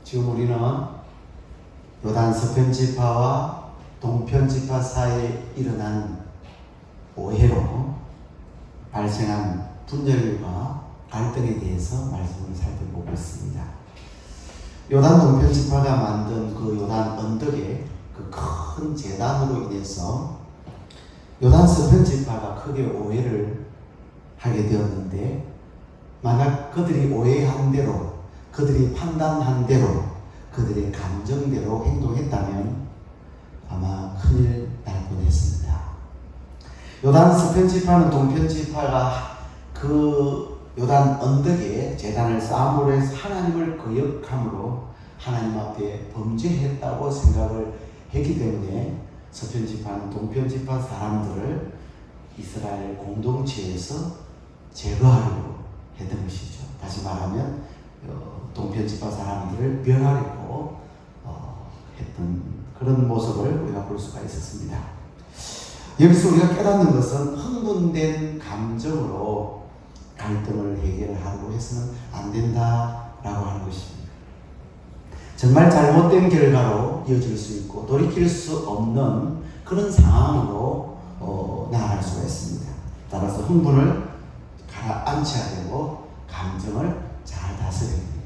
지금 우리는 요단 서편 지파와 동편 지파 사이에 일어난 오해로 발생한 분열과 갈등에 대해서 말씀을 살펴보고 있습니다. 요단 동편 지파가 만든 그 요단 언덕의 그 큰 재단으로 인해서 요단 서편 지파가 크게 오해를 하게 되었는데, 만약 그들이 오해한 대로, 그들이 판단한 대로, 그들의 감정대로 행동했다면 아마 큰일 날 뻔했습니다. 요단 서편 지파는 동편 지파가 그 요단 언덕에 제단을 쌓음으로 해서 하나님을 거역함으로 하나님 앞에 범죄했다고 생각을 했기 때문에 서편 지파는 동편 지파 사람들을 이스라엘 공동체에서 제거하려고 했던 것이죠. 다시 말하면 동편 지파 사람들을 멸하려고 했던 그런 모습을 우리가 볼 수가 있었습니다. 여기서 우리가 깨닫는 것은 흥분된 감정으로 갈등을 해결하려고 해서는 안 된다라고 하는 것입니다. 정말 잘못된 결과로 이어질 수 있고 돌이킬 수 없는 그런 상황으로 나아갈 수가 있습니다. 따라서 흥분을 가라앉혀야 되고 감정을 잘 다스려야 됩니다.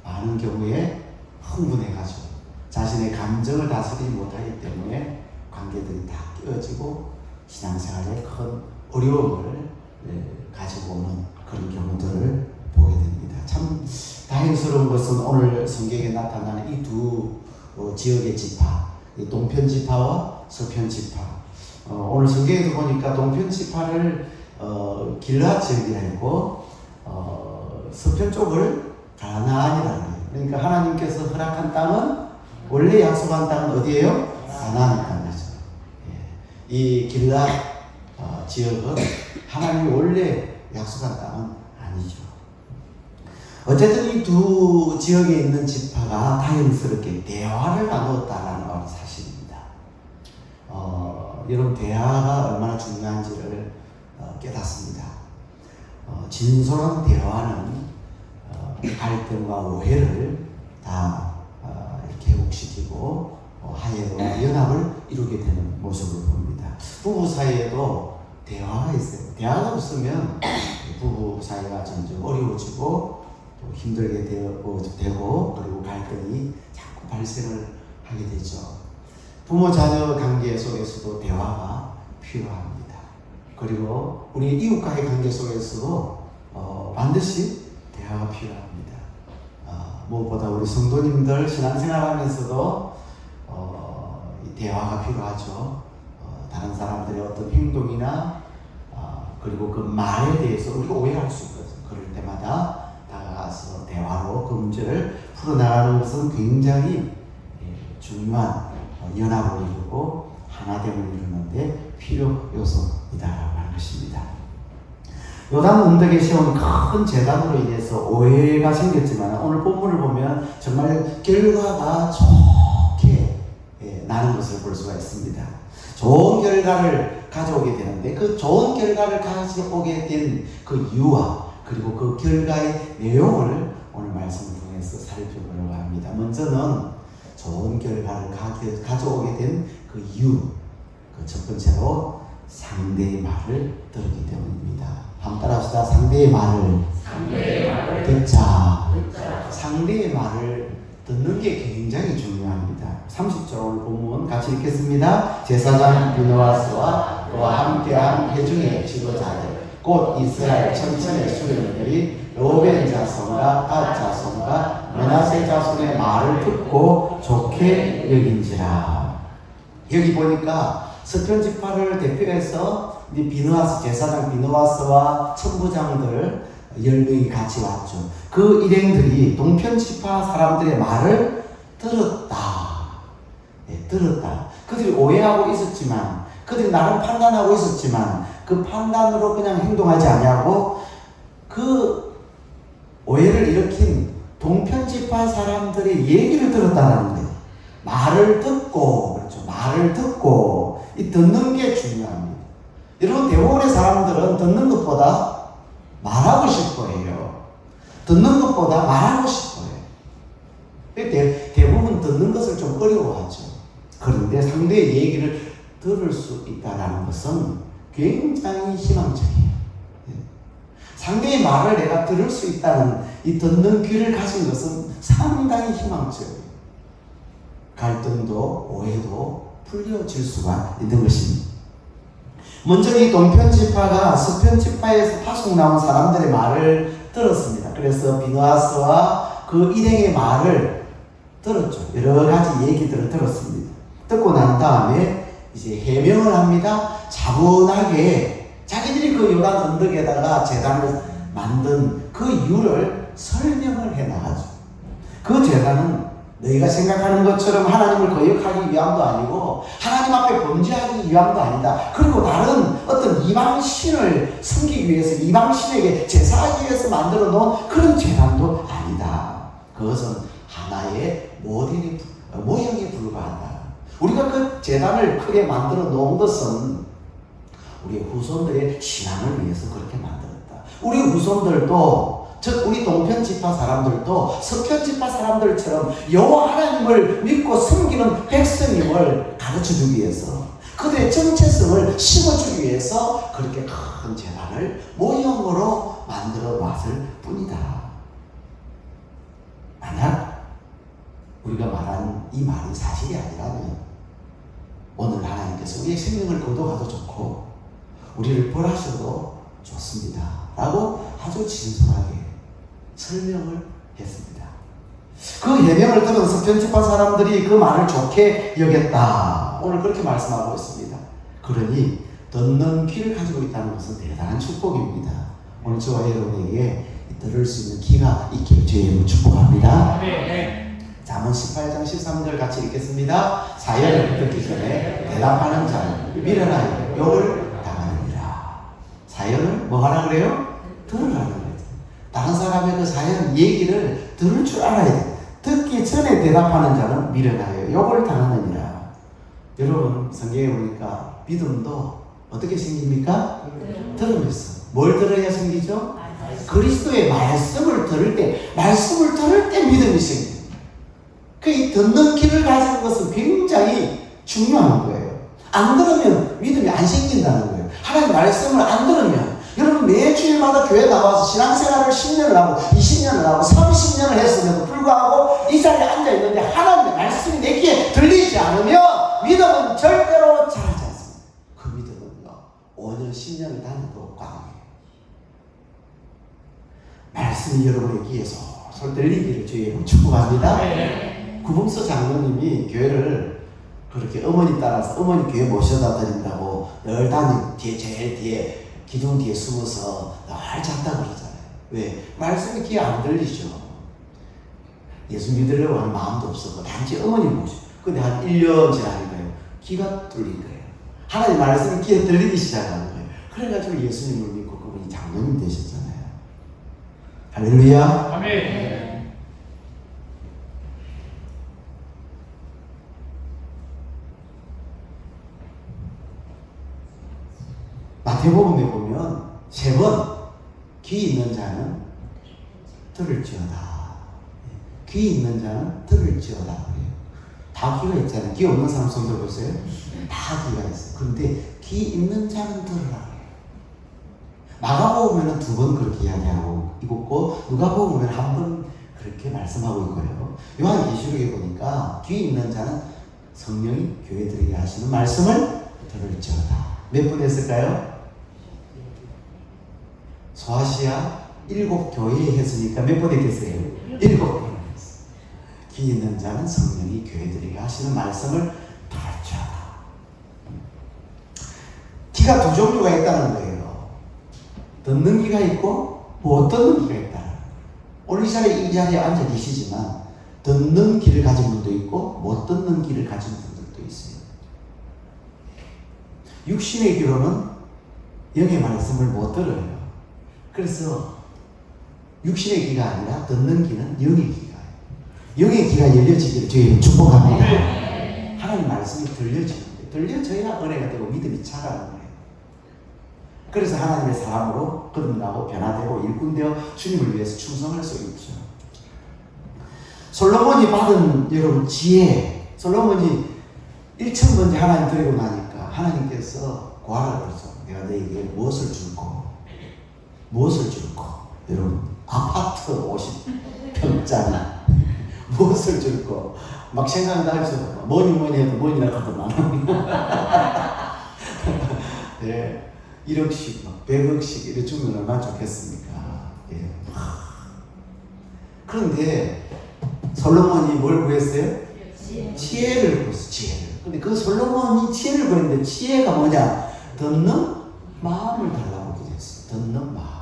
많은 경우에 흥분해가지고 자신의 감정을 다스리지 못하기 때문에 관계들이 다 깨어지고 신앙생활에 큰 어려움을 가지고 오는 그런 경우들을 보게 됩니다. 참 다행스러운 것은 오늘 성경에 나타나는 이 두 지역의 지파, 동편 지파와 서편 지파. 오늘 성경에도 보니까 동편 지파를 길르앗 지역이라 했고 서편 쪽을 가나안이라고 해요. 그러니까 하나님께서 허락한 땅은, 원래 약속한 땅은 어디예요? 가나안 땅이죠. 이 길르앗 지역은 하나님이 원래 약속한 땅은 아니죠. 어쨌든 이 두 지역에 있는 지파가 다행스럽게 대화를 나누었다는 건 사실입니다. 여러분, 대화가 얼마나 중요한지를 깨닫습니다. 진솔한 대화는 갈등과 오해를 다 이렇게 회복시키고 화해로 연합을 이루게 되는 모습을 봅니다. 부부 사이에도 대화가 있어요. 대화가 없으면 부부 사이가 점점 어려워지고 또 힘들게 되고 그리고 갈등이 자꾸 발생을 하게 되죠. 부모 자녀 관계 속에서도 대화가 필요합니다. 그리고 우리 이웃과의 관계 속에서도 반드시 대화가 필요합니다. 무엇보다 우리 성도님들 신앙생활하면서도 대화가 필요하죠. 다른 사람들의 어떤 행동이나 그리고 그 말에 대해서 우리가 오해할 수 있거든요. 그럴 때마다 다가가서 대화로 그 문제를 풀어나가는 것은 굉장히 중요한 연합을 이루고 하나됨을 이루는데 필요 요소이다라고 하는 것입니다. 요단 언덕에 세운 큰 제단으로 인해서 오해가 생겼지만 오늘 본문을 보면 정말 결과가 좋게 나는 것을 볼 수가 있습니다. 좋은 결과를 가져오게 되는데 그 좋은 결과를 가져오게 된 그 이유와 그리고 그 결과의 내용을 오늘 말씀을 통해서 살펴보려고 합니다. 먼저는 좋은 결과를 가져오게 된 그 이유, 그 첫 번째로 상대의 말을 들었기 때문입니다. 한번 따라합시다. 상대의 말을 듣자. 상대의 말을 듣는 게 굉장히 중요합니다. 30절 오늘 본문 같이 읽겠습니다. 제사장 비느하스와 그와 함께한 회중의 지도자들 곧 이스라엘 천천의 수령들이 르우벤 자손과 갓 자손과 므낫세 자손의 말을 듣고 좋게 여긴지라. 여기 보니까 서편 지파를 대표해서 비느하스, 제사장 비느하스와 천부장들 10명이 같이 왔죠. 그 일행들이 동편 지파 사람들의 말을 들었다. 들었다. 그들이 오해하고 있었지만, 그들이 나름 판단하고 있었지만, 그 판단으로 그냥 행동하지 아니하고 그 오해를 일으킨 동편 지파 사람들의 얘기를 들었다는 거예요. 말을 듣고, 그렇죠. 말을 듣고, 이 듣는 게 중요합니다. 여러분, 대부분의 사람들은 듣는 것보다 말하고 싶어 해요. 듣는 것보다 말하고 싶어 해요. 대부분 듣는 것을 좀 어려워하죠. 그런데 상대의 얘기를 들을 수 있다는 것은 굉장히 희망적이에요. 상대의 말을 내가 들을 수 있다는 이 듣는 귀를 가진 것은 상당히 희망적이에요. 갈등도 오해도 풀려질 수가 있는 것입니다. 먼저 이 동편지파가 서편지파에서 파송 나온 사람들의 말을 들었습니다. 그래서 비누아스와 그 일행의 말을 들었죠. 여러 가지 얘기들을 들었습니다. 듣고 난 다음에 이제 해명을 합니다. 차분하게 자기들이 그 요단 언덕에다가 제단을 만든 그 이유를 설명을 해 나가죠. 그 제단은 너희가 생각하는 것처럼 하나님을 거역하기 위함도 아니고 하나님 앞에 범죄하기 위함도 아니다. 그리고 다른 어떤 이방신을 섬기기 위해서 이방신에게 제사하기 위해서 만들어 놓은 그런 제단도 아니다. 그것은 하나의 모델이 모형에 불과하다. 우리가 그 제단을 크게 만들어 놓은 것은 우리 후손들의 신앙을 위해서 그렇게 만들었다. 우리 후손들도 즉 우리 동편지파 사람들도 서편지파 사람들처럼 여호와 하나님을 믿고 섬기는 백성임을 가르쳐주기 위해서 그들의 정체성을 심어주기 위해서 그렇게 큰 제단을 모형으로 만들어 놨을 뿐이다. 만약 우리가 말한 이 말이 사실이 아니라면 오늘 하나님께서 우리의 생명을 거둬가도 좋고 우리를 벌하셔도 좋습니다 라고 아주 진솔하게 설명을 했습니다. 그 해명을 들은 서편지파 사람들이 그 말을 좋게 여겼다. 오늘 그렇게 말씀하고 있습니다. 그러니 듣는 귀를 가지고 있다는 것은 대단한 축복입니다. 오늘 저와 여러분에게 들을 수 있는 귀가 있기를 주의 이름으로 축복합니다. 잠언 18장 13절 같이 읽겠습니다. 사연을 듣기 전에 대답하는 자는 미련하여 욕을 당하느니라. 사연을 뭐 하라 그래요? 들으라는 거예요. 다른 사람의 그 사연 얘기를 들을 줄 알아야 돼. 듣기 전에 대답하는 자는 미련하여 욕을 당하느니라. 여러분 성경에 보니까 믿음도 어떻게 생깁니까? 들으면서. 뭘 들어야 생기죠? 그리스도의 말씀을 들을 때 믿음이 생깁니다. 그 듣는 귀를 가지는 것은 굉장히 중요한 거예요. 안 들으면 믿음이 안 생긴다는 거예요. 하나님 말씀을 안 들으면 여러분 매주일마다 교회 나와서 신앙생활을 10년을 하고 20년을 하고 30년을 했음에도 불구하고 이 자리에 앉아있는데 하나님의 말씀이 내 귀에 들리지 않으면 믿음은 절대로 자라지 않습니다. 그 믿음은요 5년 10년을 다녀도 과거예요. 말씀이 여러분의 귀에 솔솔 들리기를 주의 축복합니다. 구봉서 장로님이 교회를 그렇게 어머니 따라서 어머니 교회 모셔다 드린다고 늘 제일 뒤에 기둥 뒤에 숨어서 늘 잤다 그러잖아요. 왜? 말씀이 귀에 안 들리죠. 예수 믿으려고 하는 마음도 없었고 단지 어머니 모셔. 근데 한 1년 지나니까요 귀가 뚫린 거예요. 하나님 말씀이 귀에 들리기 시작하는 거예요. 그래가지고 예수님을 믿고 그분이 장로님 되셨잖아요. 할렐루야. 아멘. 마태복음에 보면 3번 귀 있는 자는 들을지어다. 귀 있는 자는 들을지어다 그래요. 다 귀가 있잖아요. 귀 없는 사람 손 들어보세요. 다 귀가 있어요. 그런데 귀 있는 자는 들으라 그래요. 마가복음에는 2번 그렇게 이야기하고 있고 누가복음에는 1번 그렇게 말씀하고 있고요. 요한계시록에 보니까 귀 있는 자는 성령이 교회들에게 하시는 말씀을 들을지어다. 몇 분 했을까요? 소아시아 7교회에 했으니까 몇 번 했겠어요? 7번 했어요. 귀 있는 자는 성령이 교회들에게 하시는 말씀을 들을지어다. 귀가 2 종류가 있다는 거예요. 듣는 귀가 있고 못 듣는 귀가 있다. 오늘 이 자리에 앉아 계시지만 듣는 귀를 가진 분도 있고 못 듣는 귀를 가진 분들도 있어요. 육신의 귀로는 영의 말씀을 못 들어요. 그래서 육신의 귀가 아니라 듣는 귀는 영의 귀가. 영의 귀가 열려지기를 주님 축복합니다. 하나님 말씀이 들려지는데 들려져야 은혜가 되고 믿음이 자라는 거예요. 그래서 하나님의 사람으로 거듭나고 변화되고 일꾼되어 주님을 위해서 충성할 수 있죠. 솔로몬이 받은 여러분 지혜, 솔로몬이 1,000번째 하나님 드리고 나니까 하나님께서 구하라 그러죠. 내가 너에게 무엇을 줄고 여러분 아파트 50평짜리 무엇을 줄고 막 생각나죠. 뭐니 해도 뭐니라 하더만. 네, 1억씩 막 100억씩 이렇게 주면 얼마나 좋겠습니까? 예. 그런데 솔로몬이 뭘 구했어요? 지혜를 구했어. 지혜를. 근데 그 솔로몬이 지혜를 구했는데 지혜가 뭐냐? 듣는 마음을 달라고 기도했어요. 듣는 마음.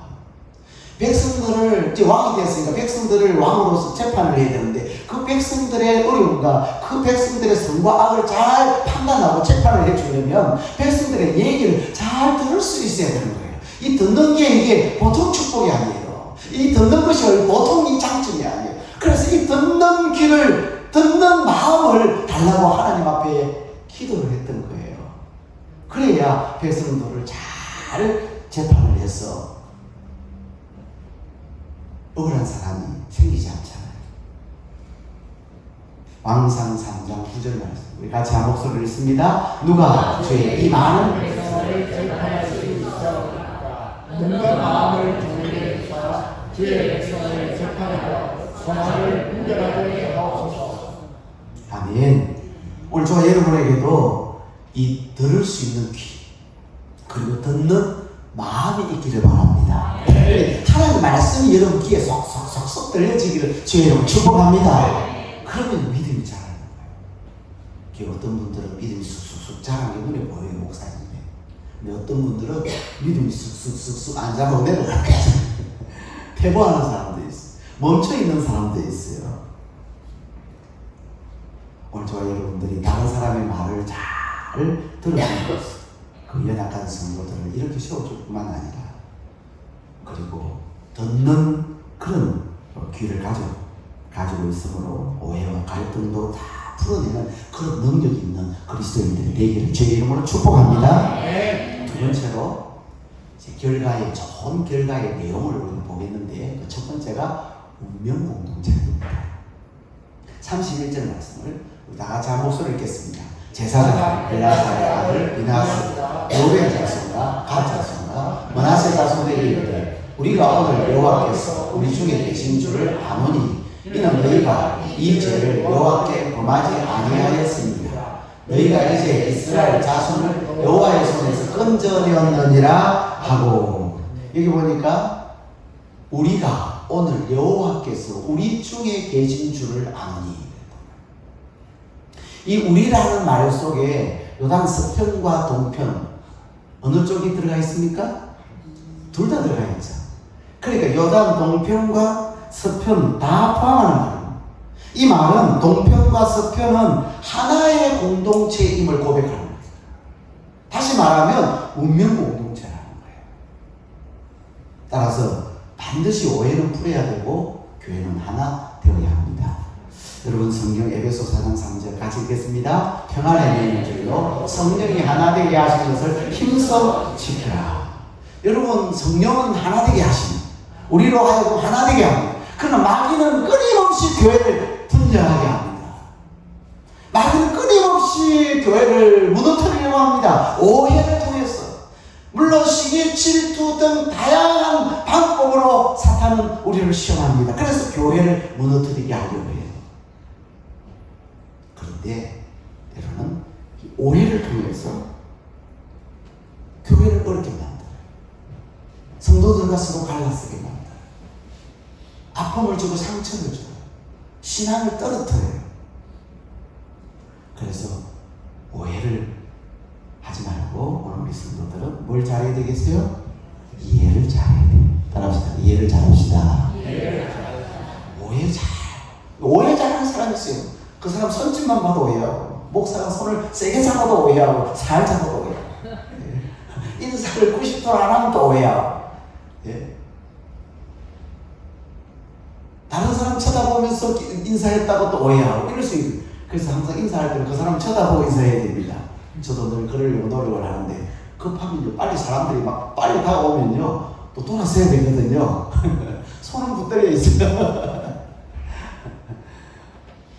백성들을 이제 왕이 됐으니까 백성들을 왕으로서 재판을 해야 되는데 그 백성들의 어려움과 그 백성들의 선과 악을 잘 판단하고 재판을 해주려면 백성들의 얘기를 잘 들을 수 있어야 되는 거예요. 이 듣는 게 이게 보통 축복이 아니에요. 이 듣는 것이 보통 이 장점이 아니에요. 그래서 이 듣는 귀를, 듣는 마음을 달라고 하나님 앞에 기도를 했던 거예요. 그래야 백성들을 잘 재판을 해서 억울한 사람이 생기지 않잖아요. 왕상 3장 9절 말씀. 우리 같이 한 목소리를 읽습니다. 누가 주의 이 많은 백성을 재판할 수 있사오리까. 누가 마음을 정리해 주사 주의 백성을 재판하여 선악을 분별하게 하옵소서. 아멘. 오늘 저와 여러분에게도 이 들을 수 있는 귀 그리고 듣는 마음이 있기를 바랍니다. 하나님 말씀이 여러분 귀에 쏙쏙쏙쏙 들려지기를 주의 이름으로 축복합니다. 그러면 믿음이 자라는 거예요. 어떤 분들은 믿음이 쑥쑥쑥 자라는 게 눈에 보여요, 목사님이. 근데 어떤 분들은 믿음이 쑥쑥쑥쑥 안 자라고 내려가요. 퇴보하는 사람도 있어요. 멈춰있는 사람도 있어요. 오늘 저와 여러분들이 다른 사람의 말을 잘 들어주는 것을 그 연약한 성도들을 이렇게 세워줄 뿐만 아니라 그리고 듣는 그런 귀를 가지고 있으므로 오해와 갈등도 다 풀어내는 그런 능력이 있는 그리스도인들이 되기를 주의 이름으로 축복합니다. 두 번째로 결과의 좋은 결과의 내용을 우리가 보겠는데 그 첫 번째가 운명 공동체입니다. 31절 말씀을 다 같이 한 목소리를 읽겠습니다. 제사장 엘라사의 아들 비나스 로벤 자손과 갓 자손과 므낫세 자손에게 이르되 우리가 오늘 여호와께서 우리 중에 계신 줄을 아노니 이는 너희가 이 죄를 여호와께 범하지 아니하였습니다. 너희가 이제 이스라엘 자손을 여호와의 손에서 건져내었느니라 하고. 여기 보니까 우리가 오늘 여호와께서 우리 중에 계신 줄을 아노니, 이 우리라는 말 속에 요단 서편과 동편 어느 쪽이 들어가 있습니까? 둘 다 들어가 있죠. 그러니까 요단 동편과 서편 다 포함하는 말입니다. 이 말은 동편과 서편은 하나의 공동체임을 고백하는 거예요. 다시 말하면 운명 공동체라는 거예요. 따라서 반드시 오해는 풀어야 되고 교회는 하나 되어야 합니다. 여러분 성경 에베소 4장 3절 같이 읽겠습니다. 평안의 명줄로 성령이 하나 되게 하신 것을 힘써 지켜라. 여러분 성령은 하나 되게 하십니다. 우리로 하여금 하나 되게 합니다. 그러나 마귀는 끊임없이 교회를 분열하게 합니다. 마귀는 끊임없이 교회를 무너뜨리려고 합니다. 오해를 통해서. 물론 시기, 질투 등 다양한 방법으로 사탄은 우리를 시험합니다. 그래서 교회를 무너뜨리게 하려고 해요. 그런데 때로는 오해를 통해서 교회를 어렵게 만들어요. 성도들과 서로 갈라서게 만들어요. 아픔을 주고 상처를 줘요. 신앙을 떨어뜨려요. 그래서 오해를 하지 말고 오늘 우리 성도들은 뭘 잘해야 되겠어요? 이해를 잘해야 돼요. 따라합시다. 이해를 잘합시다. 오해 잘하는 사람이 있어요. 그 사람 손짓만 봐도 오해하고, 목사가 손을 세게 잡아도 오해하고, 살 잡아도 오해하고, 예. 인사를 90도 안 하면 또 오해하고, 예. 다른 사람 쳐다보면서 인사했다고 또 오해하고 이럴 수 있어요. 그래서 항상 인사할 때는 그 사람 쳐다보고 인사해야 됩니다. 저도 늘 그러려고 노력을 하는데 급하면요, 빨리 사람들이 막 빨리 다가오면요 또 돌아서야 되거든요. 손은 붙들려 있어요.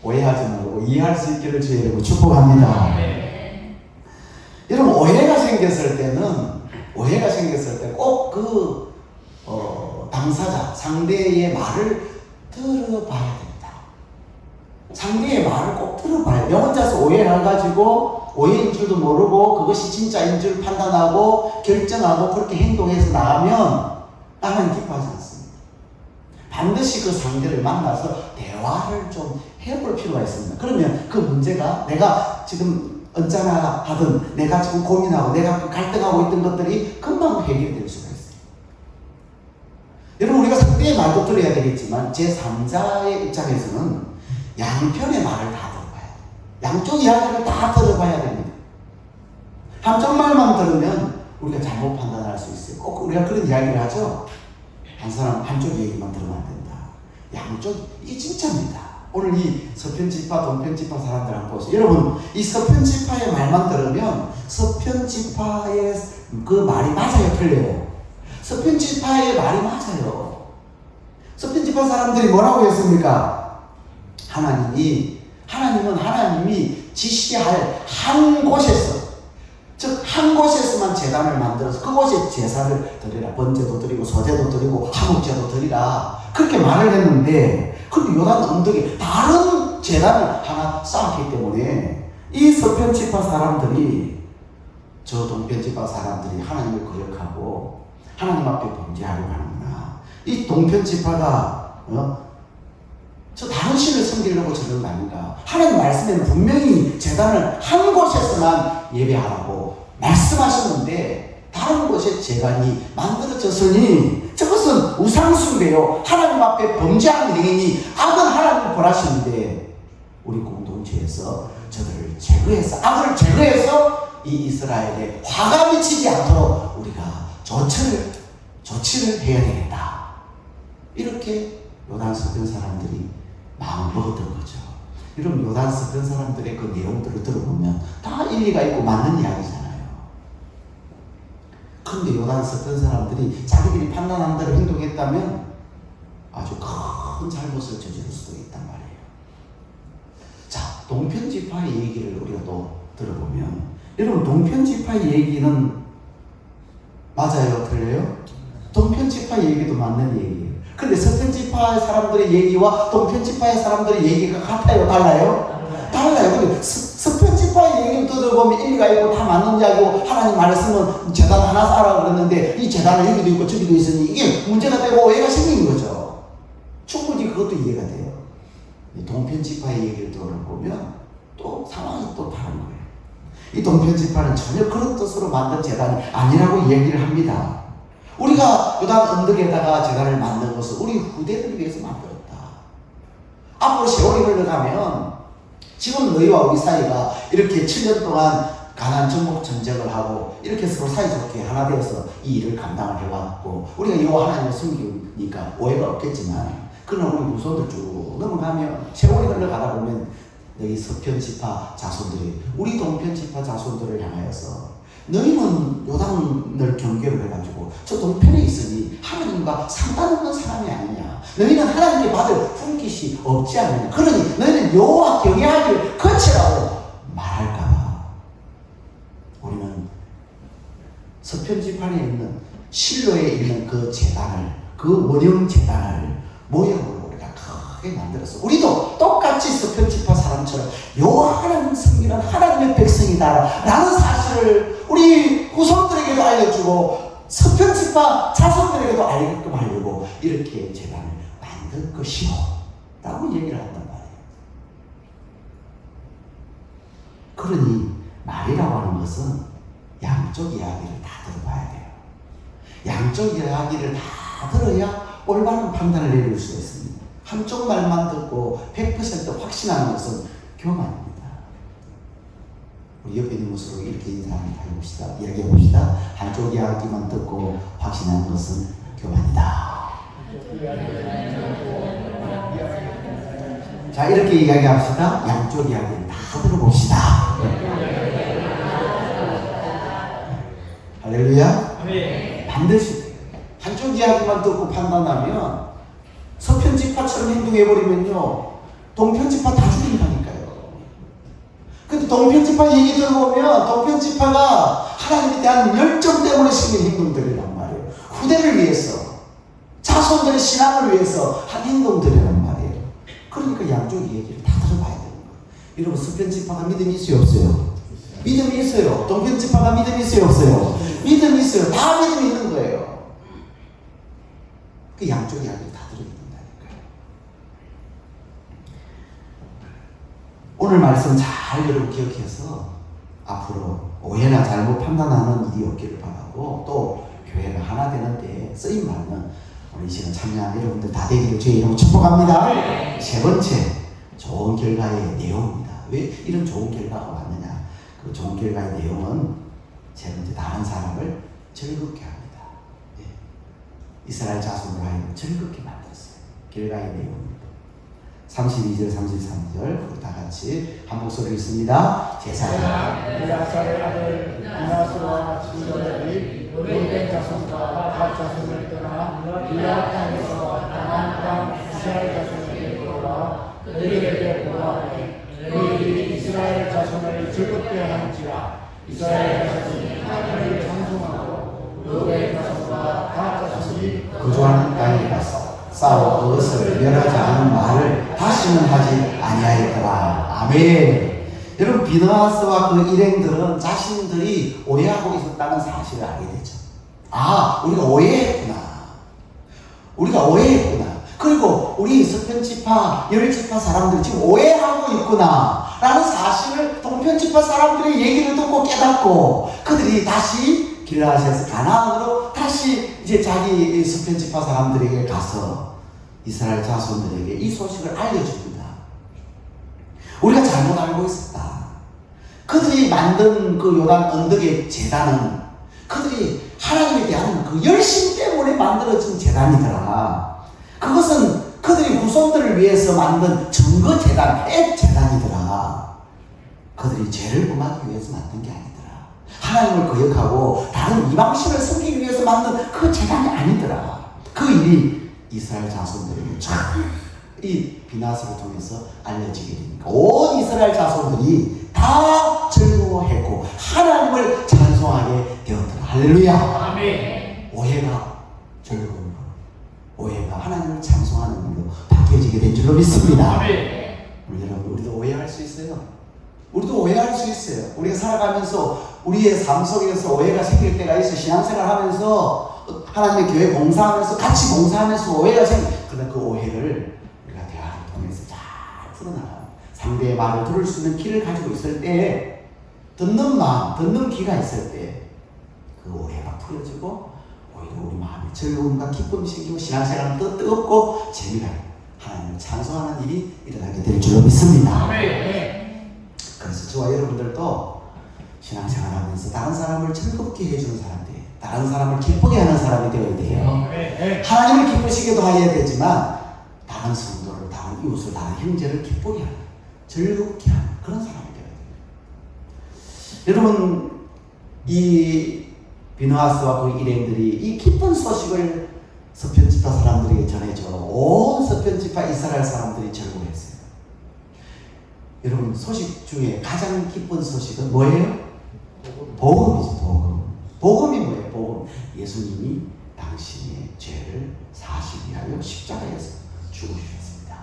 오해하지 말고 이해할 수 있기를 주의 이름으로 축복합니다. 여러분, 오해가 생겼을 때 꼭 그 당사자, 상대의 말을 들어봐야 됩니다. 상대의 말을 꼭 들어봐야 돼요. 혼자서 오해를 가지고 오해인 줄도 모르고 그것이 진짜인 줄 판단하고 결정하고 그렇게 행동해서 나가면 나는 기뻐하지 않습니다. 반드시 그 상대를 만나서 대화를 좀 해볼 필요가 있습니다. 그러면 그 문제가 내가 지금 언짢아 하든 내가 지금 고민하고 내가 갈등하고 있던 것들이 금방 해결될 수가 있어요. 여러분, 우리가 상대의 말도 들어야 되겠지만 제3자의 입장에서는 양편의 말을 다 들어봐야 돼요. 양쪽 이야기를 다 들어봐야 됩니다. 한쪽 말만 들으면 우리가 잘못 판단할 수 있어요. 꼭 우리가 그런 이야기를 하죠. 한 사람 한쪽 얘기만 들으면 안 된다. 양쪽, 이게 진짜입니다. 오늘 이 서편지파, 동편지파 사람들 한번 보세요. 여러분, 이 서편지파의 말만 들으면 서편지파의 그 말이 맞아요, 틀려요? 서편지파의 말이 맞아요. 서편지파 사람들이 뭐라고 했습니까? 하나님은 하나님이 지시할 한 곳에서, 즉 한 곳에서만 제단을 만들어서 그곳에 제사를 드리라. 번제도 드리고 소제도 드리고 화목제도 드리라. 그렇게 말을 했는데, 근데 요단 언덕에 다른 제단을 하나 쌓았기 때문에 이 서편지파 사람들이, 저 동편지파 사람들이 하나님을 거역하고 하나님 앞에 범죄하려고 하는구나. 이 동편지파가 저 다른 신을 섬기려고 저런 거 아닌가. 하나님 말씀에는 분명히 제단을 한 곳에서만 예배하라고 말씀하셨는데 다른 곳에 제단이 만들어졌으니 저것은 우상숭배요, 하나님 앞에 범죄하는 행위니 악은 하나님을 벌하시는데, 우리 공동체에서 저들을 제거해서, 악을 제거해서 이 이스라엘에 화가 미치지 않도록 우리가 조치를 해야 되겠다. 이렇게 요단 서편 사람들이 마음을 먹었던 거죠. 여러분, 요단 서편 사람들의 그 내용들을 들어보면 다 일리가 있고 맞는 이야기잖아요. 그런데 요단 서편 사람들이 자기들이 판단한 대로 행동했다면 아주 큰 잘못을 저지를 수도 있단 말이에요. 자, 동편지파의 얘기를 우리가 또 들어보면, 여러분, 동편지파의 얘기는 맞아요, 틀려요? 동편지파의 얘기도 맞는 얘기예요. 근데 서편지파의 사람들의 얘기와 동편지파의 사람들의 얘기가 같아요, 달라요? 달라요. 근데 서편지파의 얘기를 들어보면 일리가 있고 다 맞는 이야기고, 하나님 말씀은 제단 하나 쌓으라고 그랬는데 이 제단은 여기도 있고 저기도 있으니 이게 문제가 되고 오해가 생긴 거죠. 충분히 그것도 이해가 돼요. 동편지파의 얘기를 들어보면 또 상황이 또 다른 거예요. 이 동편지파는 전혀 그런 뜻으로 만든 제단이 아니라고 얘기를 합니다. 우리가 요단 언덕에다가 제단을 만든 것은 우리 후대를 위해서 만들었다. 앞으로 세월이 흘러가면 지금 너희와 우리 사이가 이렇게 7년 동안 가난 정복 전쟁을 하고 이렇게 서로 사이좋게 하나 되어서 이 일을 감당을 해왔고, 우리가 여호와 하나님을 섬기니까 오해가 없겠지만, 그러나 우리 후손들 쭉 넘어가면 세월이 흘러가다 보면 너희 서편지파 자손들이 우리 동편지파 자손들을 향하여서 너희는 요단을 경계를 해가지고 저 동편에 있으니 하나님과 상관없는 사람이 아니냐, 너희는 하나님께 받을 훈깃이 없지 않느냐, 그러니 너희는 여호와 경외하기를 거치라고 말할까봐 우리는 서편지판에 있는 실로에 있는 그 제단을, 그 원형 제단을 모형으로 우리가 크게 만들어서 우리도 똑같이 서편지파 사람처럼 여호와 하나님 섬기는 하나님의 백성이다 라는 사실을 우리 후손들에게도 알려주고 서편지파 자손들에게도 알게끔 하려고 이렇게 제단을 만들 것이요 라고 얘기를 한단 말이에요. 그러니 말이라고 하는 것은 양쪽 이야기를 다 들어봐야 돼요. 양쪽 이야기를 다 들어야 올바른 판단을 내릴 수가 있습니다. 한쪽 말만 듣고 100% 확신하는 것은 교만입니다. 우리 옆에 있는 모습으로 이렇게 인사해봅시다. 이야기해봅시다. 한쪽 이야기만 듣고 확신하는 것은 교만이다. 자, 이렇게 이야기합시다. 양쪽 이야기를 다 들어봅시다. 할렐루야. 반드시 한쪽 이야기만 듣고 판단하면 서편지파처럼 행동해버리면요 동편지파 다 죽인다. 동편지파 얘기 들어보면 동편지파가 하나님에 대한 열정 때문에 생긴 행동들이란 말이에요. 후대를 위해서, 자손들의 신앙을 위해서 한 행동들이란 말이에요. 그러니까 양쪽 얘기를 다 들어봐야 되는 거예요. 여러분, 서편지파가 믿음이 있어요, 없어요? 믿음이 있어요. 동편지파가 믿음이 있어요, 없어요? 믿음이 있어요. 다 믿음이 있는 거예요. 그 양쪽 이야기를 다 들어야 된다니까요. 오늘 말씀 잘 여러분 기억해서 앞으로 오해나 잘못 판단하는 일이 없기를 바라고, 또 교회가 하나 되는데 쓰임받는 우리 이 시간 참여한 여러분들 다 되기를 주의 이름으로 축복합니다. 세 번째, 좋은 결과의 내용입니다. 왜 이런 좋은 결과가 왔느냐? 그 좋은 결과의 내용은 세 번째, 다른 사람을 즐겁게 합니다. 네. 이스라엘 자손으로 하여금 즐겁게 만들었어요. 결과의 내용입니다. 32절, 33절 우리 다 같이 한 목소리로 읽습니다. 제사장 엘리아사의 아들 비나스와 지도들이 로벤 자손과 갓 자손을 떠나 빌라 땅에서 가나안 땅 이스라엘 자손에게 돌아와 그들에게 보아하되 너희들이 이스라엘 자손을 즐겁게 하는지라. 이스라엘 자손이 하나님을 찬송하고 로벤 자손과 갓 자손이 거주하는 땅에 가서 싸워 그것을 멸하지 않은 말을 다시는 하지 아니하였더라. 아멘. 여러분, 비느하스와 그 일행들은 자신들이 오해하고 있었다는 사실을 알게 되죠. 아, 우리가 오해했구나. 우리가 오해했구나. 그리고 우리 서편지파, 열지파 사람들이 지금 오해하고 있구나 라는 사실을 동편지파 사람들의 얘기를 듣고 깨닫고, 그들이 다시 길라앗에서 가나안으로 다시 이제 자기 서편지파 사람들에게 가서 이스라엘 자손들에게 이 소식을 알려줍니다. 우리가 잘못 알고 있었다. 그들이 만든 그 요단 언덕의 제단은 그들이 하나님에 대한 그 열심 때문에 만들어진 제단이더라. 그것은 그들이 후손들을 위해서 만든 증거 제단, 앱 제단이더라. 그들이 죄를 범하기 위해서 만든 게 아니더라. 하나님을 거역하고 다른 이방신을 섬기기 위해서 만든 그 제단이 아니더라. 그 일이 이스라엘 자손들에게 이 비나스를 통해서 알려지게 됩니다. 온 이스라엘 자손들이 다 즐거워했고 하나님을 찬송하게 되었더라. 할렐루야. 아멘. 오해가 즐거운 것, 오해가 하나님을 찬송하는 일로 바뀌어지게 된 줄로 믿습니다. 아멘. 우리 여러분, 우리도 오해할 수 있어요. 우리도 오해할 수 있어요. 우리가 살아가면서 우리의 삶 속에서 오해가 생길 때가 있어. 신앙생활 하면서 하나님의 교회 봉사하면서 같이 봉사하면서 오해가 그러나 그 오해를 우리가 대화를 통해서 잘 풀어나가고 상대의 말을 들을 수 있는 귀를 가지고 있을 때, 듣는 마음, 듣는 귀가 있을 때 그 오해가 풀어지고 오히려 우리 마음에 즐거움과 기쁨이 생기고 신앙생활은 더 뜨겁고 재미가 하나님을 찬송하는 일이 일어나게 될 줄로 믿습니다. 그래서 저와 여러분들도 신앙생활하면서 다른 사람을 즐겁게 해주는 사람들, 다른 사람을 기쁘게 하는 사람이 되어야 돼요. 하나님을 기쁘시게도 해야 되지만 다른 성도를, 다른 이웃을, 다른 형제를 기쁘게 하는, 즐겁게 하는 그런 사람이 되어야 돼요. 여러분, 이 비느하스와 그 일행들이 이 기쁜 소식을 서편지파 사람들에게 전해줘 온 서편지파 이스라엘 사람들이 즐거워했어요. 여러분, 소식 중에 가장 기쁜 소식은 뭐예요? 복음이죠. 복음. 복음이 뭐예요? 복음. 예수님이 당신의 죄를 사시기 위하여 십자가에서 죽으셨습니다.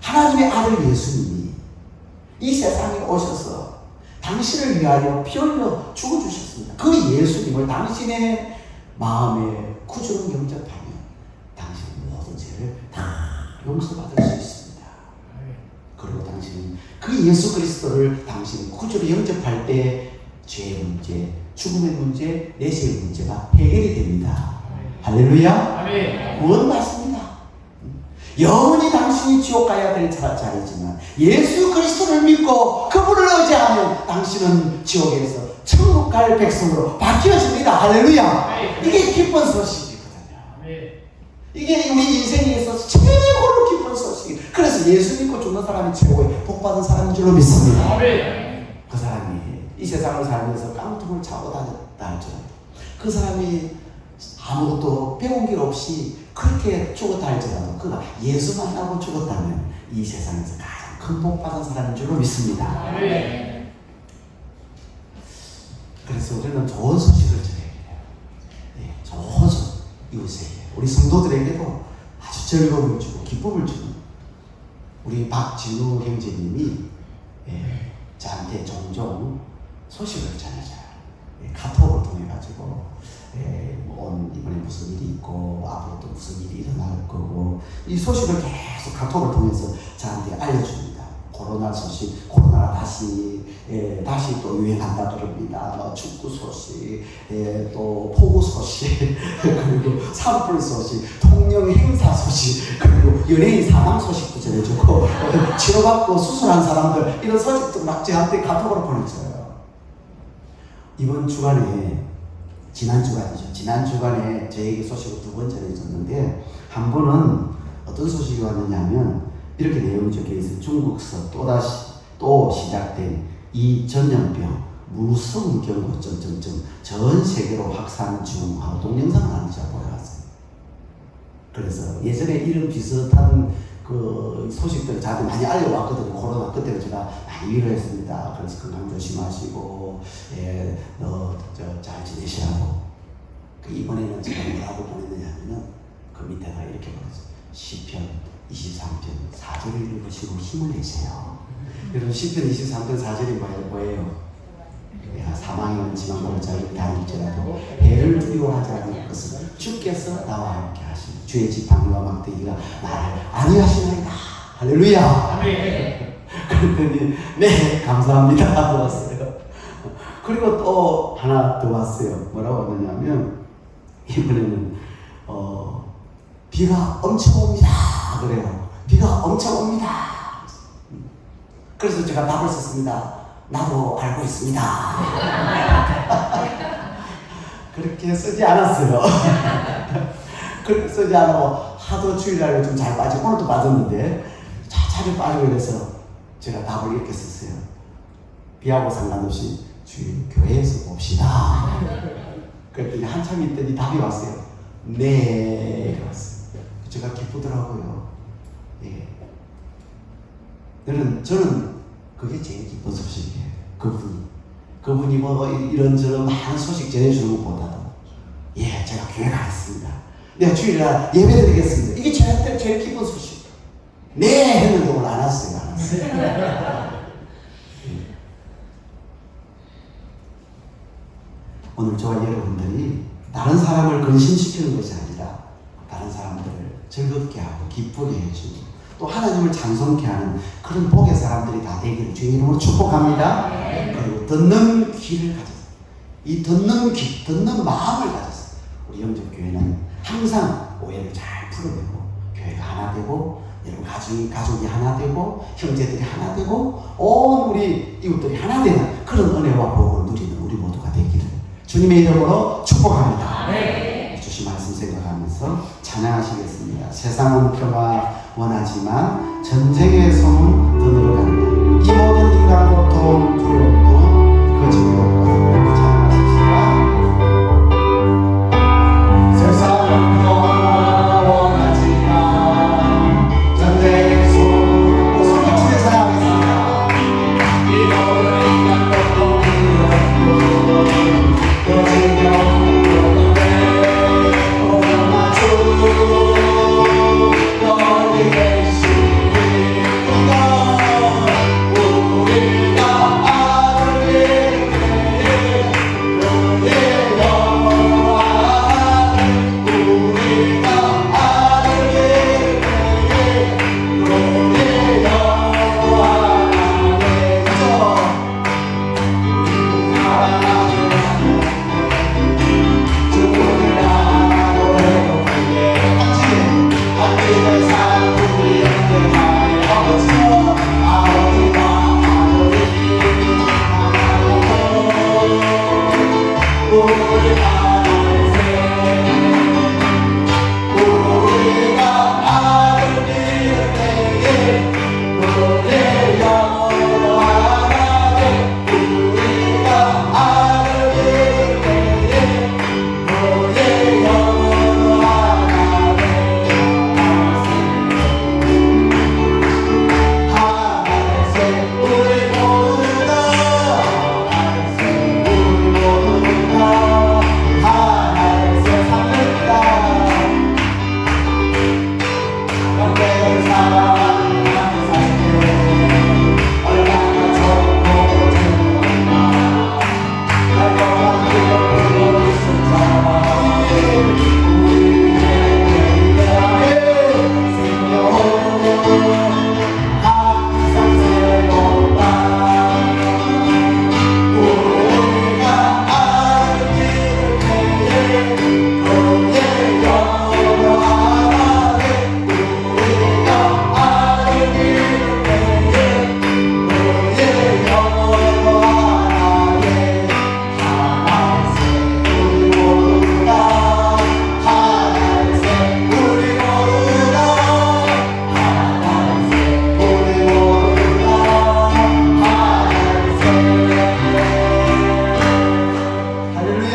하나님의 아들 예수님이 이 세상에 오셔서 당신을 위하여 피 흘려 죽어주셨습니다. 그 예수님을 당신의 마음에 구주로 영접하면 당신의 모든 죄를 다 용서받을 수 있습니다. 그리고 당신은 그 예수 그리스도를 당신의 구주로 영접할 때 죄의 문제, 죽음의 문제, 내세의 문제가 해결이 됩니다. 할렐루야. 아멘. 그건 맞습니다. 영원히 당신이 지옥 가야 될 자리지만 예수 그리스도를 믿고 그분을 의지하면 당신은 지옥에서 천국 갈 백성으로 바뀌어집니다. 할렐루야. 이게 기쁜 소식이거든요. 이게 우리 인생에 있어서 최고로 기쁜 소식. 그래서 예수 믿고 죽는 사람이 최고의 복받은 사람인 줄로 믿습니다. 그 사람이 이 세상을 살면서 깡통을 차고 다녔다 할지라도, 그 사람이 아무것도 배운 게 없이 그렇게 죽었다 할지라도 그가 예수 만나고 죽었다면 이 세상에서 가장 큰 복 받은 사람인 줄로 믿습니다. 그래서 우리는 좋은 소식을 전해야 돼요. 네, 좋은 소식 이웃에게, 우리 성도들에게도 아주 즐거움을 주고 기쁨을 주는 우리 박진우 형제님이 저한테 종종 소식을 전해줘요. 카톡을 통해 가지고 이번에 무슨 일이 있고 앞으로 또 무슨 일이 일어날 거고 이 소식을 계속 카톡을 통해서 저한테 알려줍니다. 코로나 소식, 코로나가 다시 또 유행한다 그럽니다. 축구 소식, 또 폭우 소식, 그리고 산불 소식, 통영 행사 소식, 그리고 연예인 사망 소식도 전해주고 치료받고 수술한 사람들 이런 소식도 막 저한테 카톡으로 보내줘요. 이번 주간에 지난 주간에 저에게 소식을 2번 전해줬는데 한 번은 어떤 소식이 왔느냐면 이렇게 내용이 적혀 있어요. 중국서 또 시작된 이 전염병 무서운 경고 전 세계로 확산 중 하고 동영상을 하나 제가 보내왔어요. 그래서 예전에 이런 비슷한 그 소식들을 저한테 많이 알려왔거든요. 코로나 그때 제가 많이 위로했습니다. 그래서 건강 조심하시고 잘 지내시라고. 이번에는 제가 뭐라고 보냈느냐면 그 밑에다 이렇게 보냈어요. 시편 23편 4절을 읽으시고 힘을 내세요. 여러분 시편 23편 4절이 뭐예요? 내가 사망에 얹지만 몰자를 다닐지라도 해를 두려워하지 않을 것은 주께서 나와 함께 하시니 주의 지팡이와 막대기가 나를 안위하시나이다. 할렐루야. 그랬더니 네 감사합니다 하고 왔어요. 그리고 또 하나 더 왔어요. 뭐라고 하느냐면 이번에는 비가 엄청 옵니다 그래요. 비가 엄청 옵니다. 그래서 제가 답을 썼습니다. 나도 알고 있습니다. 그렇게 쓰지 않았어요. 그렇게 쓰지 않고 하도 주일날에 좀 잘 빠지고 오늘도 빠졌는데 차차히 빠지고 이래서 제가 답을 이렇게 썼어요. 비하고 상관없이 주일 교회에서 봅시다. 그랬더니 한참 있더니 답이 왔어요. 네 이렇게 왔어요. 제가 기쁘더라고요. 예. 저는 그게 제일 기쁜 소식이에요. 그분이 뭐 이런저런 많은 소식 전해주는 것보다도 제가 교회 가겠습니다. 내가 주일날 예배 드리겠습니다. 이게 저한테 제일 기쁜 소식. 네 했는데 오늘 안 왔어요. 오늘 저와 여러분들이 다른 사람을 근심시키는 것이 아니라 다른 사람들을 즐겁게 하고 기쁘게 해주고 또 하나님을 찬송케 하는 그런 복의 사람들이 다 되기를 주의 이름으로 축복합니다. 그리고 듣는 귀를 가져서 이 듣는 마음을 가져서 우리 영접교회는 항상 오해를 잘 풀어내고 교회가 하나 되고 여러분 가족이 하나 되고 형제들이 하나 되고 온 우리 이웃들이 하나 되는 그런 은혜와 복을 누리는 우리 모두가 되기를 주님의 이름으로 축복합니다. 주신 말씀 생각하면서 찬양하시겠습니다. 세상은 평화 원하지만 전쟁의 소문 더 늘어간다. 이 모든 인간 고통 두려움도 그 즐거움과 찬양하십시다. 세상은 평화 원하지만 전쟁의 소문 소리 크게 찬양하겠습니다. 이 모든 인간 고통 두려움도 그 즐거움 God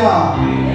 할렐루야.